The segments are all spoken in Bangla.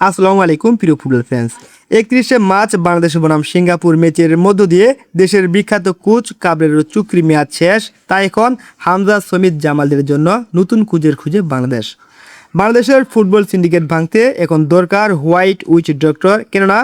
আসসালামু আলাইকুম প্রিয় ফুটবল ফ্যান্স। 31শে মার্চ বাংলাদেশ বনাম সিঙ্গাপুর ম্যাচের মধ্য দিয়ে দেশের বিখ্যাত কোচ কাবরেরো চুক্তির মেয়াদ শেষ। তাই এখন হামজা সমিত জামালদের জন্য নতুন কোচের খুঁজে বাংলাদেশের ফুটবল সিন্ডিকেট ভাঙতে এখন দরকার হোয়াইট উইচ ডক্টর। কেননা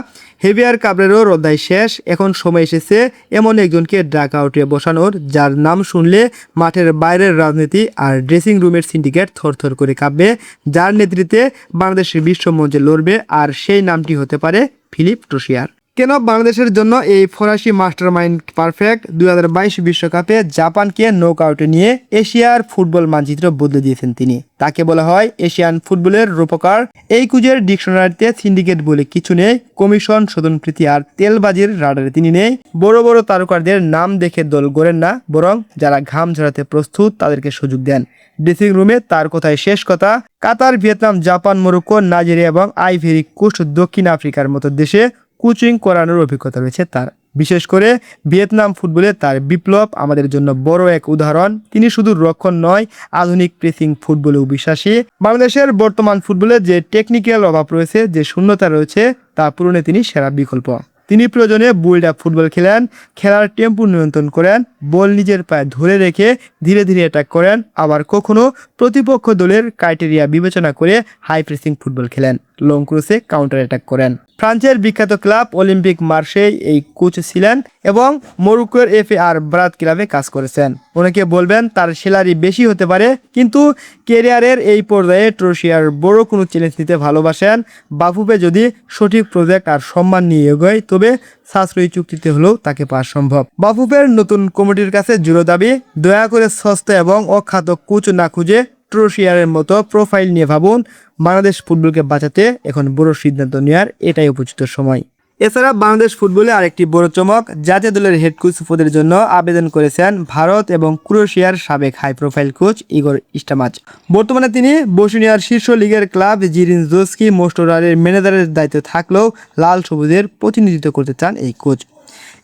হেভিয়ার কাবরেরোর অধ্যায় শেষ। এখন সময় এসেছে এমন একজনকে ড্রাগ আউটে বসানোর, যার নাম শুনলে মাঠের বাইরের রাজনীতি আর ড্রেসিং রুমের সিন্ডিকেট থরথর করে কাঁপবে, যার নেতৃত্বে বাংলাদেশের বিশ্বমঞ্চে লড়বে, আর সেই নামটি হতে পারে ফিলিপ ট্রোসিয়ার। কেন বাংলাদেশের জন্য এই ফরাসি মাস্টারমাইন্ড পারফেক্ট? 2022 বিশ্বকাপে জাপানকে নক আউটে নিয়ে এশিয়ার ফুটবল মানচিত্র বদলে দিয়েছেন তিনি। তাকে বলা হয় এশিয়ান ফুটবলের রূপকার। এই কুজের ডিকশনারিতে সিন্ডিকেট বলে কিছু নেই, কমিশন, স্বজনপ্রীতি আর তেলবাজির রাডারে তিনি নেই। বড় বড় তারকাদের নাম দেখে দল গড়েন না, বরং যারা ঘাম ঝরাতে প্রস্তুত তাদেরকে সুযোগ দেন। ড্রেসিং রুমে তার কথায় শেষ কথা। কাতার, ভিয়েতনাম, জাপান, মরক্কো, নাইজেরিয়া এবং আইভরি কোস্ট, দক্ষিণ আফ্রিকার মতো দেশে কোচিং করানোর অভিজ্ঞতা রয়েছে তার। বিশেষ করে ভিয়েতনাম ফুটবলে তার বিপ্লব আমাদের জন্য বড় এক উদাহরণ। তিনি শুধু রক্ষণ নয়, আধুনিক প্রেসিং ফুটবলেও বিশ্বাসী। বাংলাদেশের বর্তমান ফুটবলে যে টেকনিক্যাল অভাব রয়েছে, যে শূন্যতা রয়েছে, তা পূরণে তিনি সেরা বিকল্প। তিনি প্রয়োজনে বুল্ড আপ ফুটবল খেলেন, খেলার টেম্পো নিয়ন্ত্রণ করেন, বল নিজের পায়ে ধরে রেখে ধীরে ধীরে অ্যাটাক করেন, আবার কখনো প্রতিপক্ষ দলের ক্রাইটেরিয়া বিবেচনা করে হাই প্রেসিং ফুটবল খেলেন, লং ক্রসে কাউন্টার অ্যাটাক করেন। ফ্রান্সের বিখ্যাত ক্লাব অলিম্পিক মার্সেই এই কোচ ছিলেন এবং মরক্কোর FAR ব্রাত ক্লাবে কাজ করেছেন। অনেকে বলবেন তার স্যালারি বেশি হতে পারে, কিন্তু ক্যারিয়ারের এই পর্যায়ে ট্রোসিয়ার বড় কোনো চ্যালেঞ্জ নিতে ভালোবাসেন। বাফুফে যদি সঠিক প্রজেক্ট আর সম্মান নিয়ে এগোয়, তবে সাশ্রয়ী চুক্তিতে হলেও তাকে পাওয়া সম্ভব। বাফুফের নতুন কমিটির কাছে জোর দাবি, দয়া করে সস্তা এবং অখ্যাত কোচ না খুঁজে ট্রোসিয়ারের মতো প্রোফাইল নিয়ে ভাবুন। বাংলাদেশ ফুটবলকে বাঁচাতে এখন বড় সিদ্ধান্ত নেওয়ার এটাই উপযুক্ত সময়। এছাড়া বাংলাদেশ ফুটবলে আরেকটি বড় চমক, জাতীয় দলের হেড কোচ পদের জন্য আবেদন করেছেন ভারত এবং ক্রোয়েশিয়ার সাবেক হাই প্রোফাইল কোচ ইগর স্টামাচ। বর্তমানে তিনি বসনিয়ার শীর্ষ লিগের ক্লাব জিরিনজোস্কি মোস্টোরারের ম্যানেজারের দায়িত্বে থাকলেও লাল সবুজের প্রতিনিধিত্ব করতে চান এই কোচ।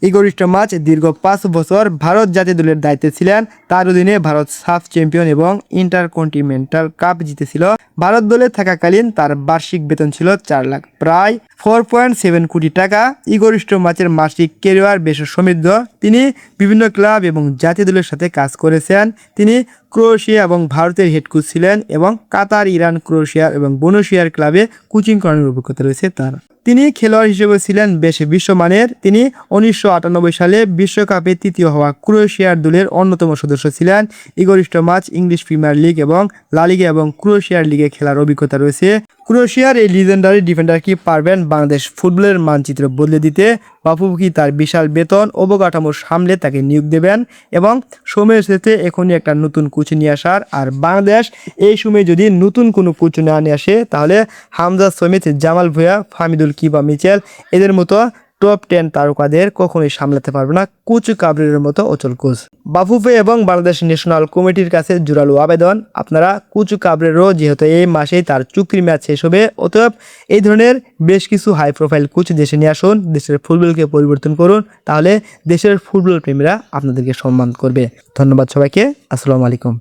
ইগর স্টামাচ দীর্ঘ 5 বছর ভারত জাতীয় দলের দায়িত্বে ছিলেন। তার অধীনে ভারত সাফ চ্যাম্পিয়ন এবং ইন্টারকন্টিনেন্টাল কাপ জিতেছিল। ভারত দলে থাকাকালীন তার বার্ষিক বেতন ছিল 4 লাখ, প্রায় 4.7 কোটি টাকা। ইগর স্টামাচের মাসিক ক্যারিয়ার বেশ সমৃদ্ধ। তিনি বিভিন্ন ক্লাব এবং জাতীয় দলের সাথে কাজ করেছেন। তিনি ক্রোয়েশিয়া এবং ভারতের হেড কোচ ছিলেন এবং কাতার, ইরান, ক্রোয়েশিয়া এবং বনশিয়ার ক্লাবে কোচিং করানোর অভিজ্ঞতা রয়েছে তার। তিনি খেলোয়াড় হিসেবে ছিলেন বেশ বিশ্বমানের। তিনি 1998 সালে বিশ্বকাপে তৃতীয় হওয়া ক্রোয়েশিয়ার দলের অন্যতম সদস্য ছিলেন। ইগর স্টামাচ ইংলিশ প্রিমিয়ার লিগ এবং লা লিগা এবং ক্রোয়েশিয়ার লিগে খেলার অভিজ্ঞতা রয়েছে। ক্রোয়েশিয়ার এই লিজেন্ডারি ডিফেন্ডার কি পারবেন বাংলাদেশ ফুটবলের মানচিত্র বদলে দিতে? বাফুফে কি তার বিশাল বেতন অবকাঠামো সামলে তাকে নিয়োগ দেবেন? এবং সময়ের সাথে এখনই একটা নতুন কোচ নিয়ে আসার। আর বাংলাদেশ এই সময় যদি নতুন কোনো কোচ না নিয়ে আসে, তাহলে হামজা সমিত, জামাল ভুঁইয়া, ফাহমিদুল কিবা মিচেল এদের মতো টপ 10 তারকাদের কখনোই সামলাতে পারবে না কোচ কাবরেরোর মতো অচল কোচ। বাফুফে এবং বাংলাদেশ ন্যাশনাল কমিটির কাছে জোরালো আবেদন, আপনারা কোচ কাবরেরো, যেহেতু এই মাসেই তার চুক্তির ম্যাচ শেষ হবে, অতএব এই ধরনের বেশ কিছু হাই প্রোফাইল কোচ দেশে নিয়ে আসুন, দেশের ফুটবলকে পরিবর্তন করুন, তাহলে দেশের ফুটবল প্রেমীরা আপনাদেরকে সম্মান করবে। ধন্যবাদ সবাইকে। আসসালামু আলাইকুম।